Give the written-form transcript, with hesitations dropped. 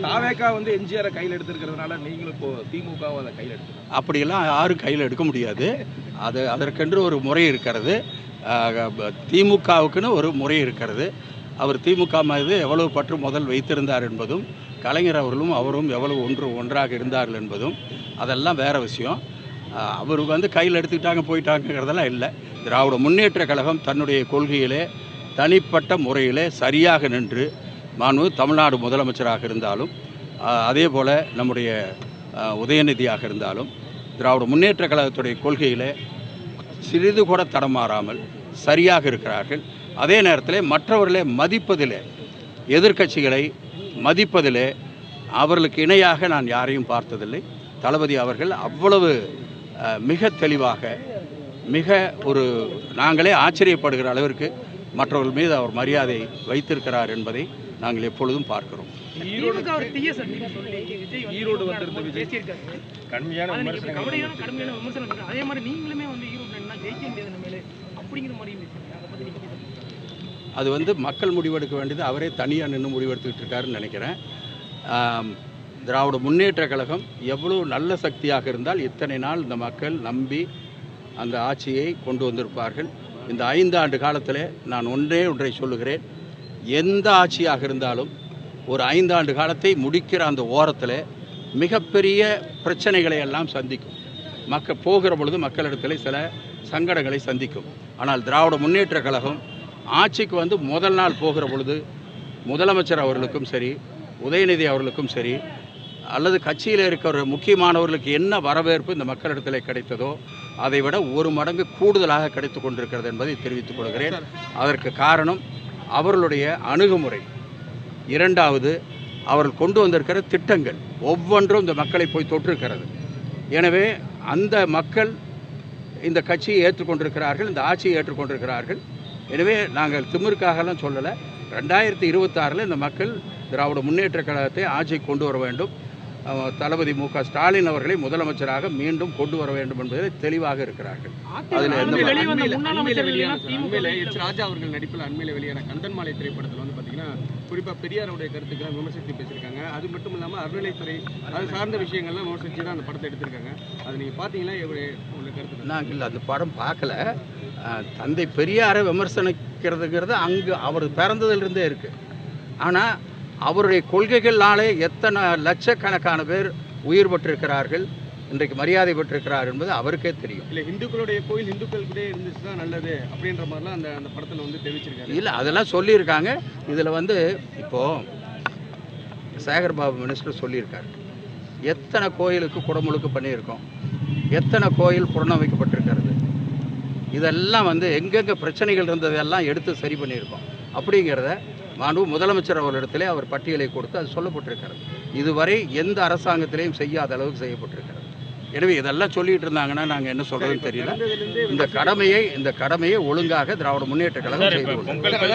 தாவேகா வந்து எம்ஜிஆரை கையில் எடுத்திருக்கிறதுனால நீங்களும் இப்போ திமுகவும் அதை கையில் எடுத்து அப்படியெல்லாம் யாரும் கையில் எடுக்க முடியாது. அதற்கென்று ஒரு முறை இருக்கிறது. திமுகவுக்குன்னு ஒரு முறை இருக்கிறது. அவர் திமுக மீது எவ்வளவு பற்று முதல் வைத்திருந்தார் என்பதும், கலைஞர் அவரும் எவ்வளவு ஒன்றாக இருந்தார்கள் என்பதும் அதெல்லாம் வேறு விஷயம். அவருக்கு வந்து கையில் எடுத்துக்கிட்டாங்க போயிட்டாங்கிறதெல்லாம் இல்லை. திராவிட முன்னேற்ற கழகம் தன்னுடைய கொள்கையிலே தனிப்பட்ட முறையிலே சரியாக நின்று தமிழ்நாடு முதலமைச்சராக இருந்தாலும், அதே போல் நம்முடைய உதயநிதியாக இருந்தாலும், திராவிட முன்னேற்ற கழகத்துடைய கொள்கையிலே சிறிது கூட தடமாறாமல் சரியாக இருக்கிறார்கள். அதே நேரத்தில் மற்றவர்களை மதிப்பதிலே, எதிர்க்கட்சிகளை மதிப்பதிலே அவர்களுக்கு இணையாக நான் யாரையும் பார்த்ததில்லை. தளபதி அவர்கள் அவ்வளவு மிக தெளிவாக, மிக நாங்களே ஆச்சரியப்படுகிற அளவிற்கு மற்றவர்கள் மீது அவர் மரியாதை வைத்திருக்கிறார் என்பதை நாங்கள் எப்பொழுதும் பார்க்கிறோம். ஈரோடு வந்திருந்த விஜய் அது வந்து மக்கள் முடிவெடுக்க வேண்டியது. அவரே தனியாக நின்று முடிவெடுத்துக்கிட்டு இருக்காருன்னு நினைக்கிறேன். திராவிட முன்னேற்ற கழகம் எவ்வளோ நல்ல சக்தியாக இருந்தால் இத்தனை நாள் இந்த மக்கள் நம்பி அந்த ஆட்சியை கொண்டு வந்திருப்பார்கள். இந்த 5 ஆண்டு காலத்தில் நான் ஒன்றை சொல்லுகிறேன். எந்த ஆட்சியாக இருந்தாலும் ஒரு 5 ஆண்டு காலத்தை முடிக்கிற அந்த ஓரத்தில் மிகப்பெரிய பிரச்சனைகளை எல்லாம் சந்திக்கும். போகிற பொழுது மக்களிடத்தில் சில சங்கடங்களை சந்திக்கும். ஆனால் திராவிட முன்னேற்ற கழகம் ஆட்சிக்கு வந்து முதல் நாள் போகிற பொழுது முதலமைச்சர் அவர்களுக்கும் சரி, உதயநிதி அவர்களுக்கும் சரி, அல்லது கட்சியில் இருக்கிற முக்கியமானவர்களுக்கு என்ன வரவேற்பு இந்த மக்களிடத்தில் கிடைத்ததோ அதை விட 1 மடங்கு கூடுதலாக கிடைத்து கொண்டிருக்கிறது என்பதை தெரிவித்துக் கொள்கிறேன். அதற்கு காரணம் அவர்களுடைய அணுகுமுறை. 2வது, அவர்கள் கொண்டு வந்திருக்கிற திட்டங்கள் ஒவ்வொன்றும் இந்த மக்களை போய் தொற்றிருக்கிறது. எனவே அந்த மக்கள் இந்த கட்சியை ஏற்றுக்கொண்டிருக்கிறார்கள், இந்த ஆட்சியை ஏற்றுக்கொண்டிருக்கிறார்கள். எனவே நாங்கள் திமிருக்காகலாம் சொல்லலை. 2026 இந்த மக்கள் திராவிட முன்னேற்ற கழகத்தை ஆட்சிக்கு கொண்டு வர வேண்டும். தளபதி மு.க. ஸ்டாலின் அவர்களை முதலமைச்சராக மீண்டும் கொண்டு வர வேண்டும் என்பதில் தெளிவாக இருக்கிறார்கள். அதில் ராஜா அவர்கள் நடிப்பில் அண்மையில் வெளியான கந்தன்மாலை திரைப்படத்தில் வந்து பார்த்தீங்கன்னா குறிப்பாக பெரியாருடைய கருத்துக்களை விமர்சித்து பேசியிருக்காங்க. அது மட்டும் இல்லாமல் அறநிலைத்துறை அது சார்ந்த விஷயங்கள்லாம் விமர்சித்து தான் அந்த படத்தை எடுத்திருக்காங்க. அது நீங்கள் பார்த்தீங்கன்னா உள்ள கருத்து? நாங்கள் அந்த படம் பார்க்கல. தந்தை பெரியாரை விமர்சனிக்கிறதுங்கிறது அங்கு அவர் பிறந்ததிலிருந்தே இருக்குது. ஆனால் அவருடைய கொள்கைகளாலே எத்தனை லட்சக்கணக்கான பேர் உயிர் பெற்றிருக்கிறார்கள், இன்றைக்கு மரியாதை பெற்றிருக்கிறார் என்பது அவருக்கே தெரியும். இல்லை, இந்துக்களுடைய கோயில் இந்துக்கள் கூட இருந்துச்சு தான் நல்லது அப்படின்ற மாதிரிலாம் அந்த படத்தில் வந்து தெரிவிச்சிருக்காங்க. இல்லை, அதெல்லாம் சொல்லியிருக்காங்க. இதில் வந்து இப்போது சேகர்பாபு மினிஸ்டர் சொல்லியிருக்காரு, எத்தனை கோயிலுக்கு குடமுழுக்கு பண்ணியிருக்கோம், எத்தனை கோயில் புறணமைக்கப்பட்டிருக்கிறது, இதெல்லாம் வந்து எங்கெங்கே பிரச்சனைகள் இருந்ததெல்லாம் எடுத்து சரி பண்ணியிருக்கோம் அப்படிங்கிறத முதலமைச்சர் அவர்களிடத்திலே அவர் பட்டியலை கொடுத்து அது சொல்லப்பட்டிருக்கிறது. இதுவரை எந்த அரசாங்கத்திலையும் செய்யாத அளவுக்கு செய்யப்பட்டிருக்கிறது. எனவே இதெல்லாம் சொல்லிட்டு இருந்தாங்கன்னா நாங்கள் என்ன சொல்கிறதுன்னு தெரியல. இந்த கடமையை ஒழுங்காக திராவிட முன்னேற்ற கழகம் செய்து கொள்ளும்.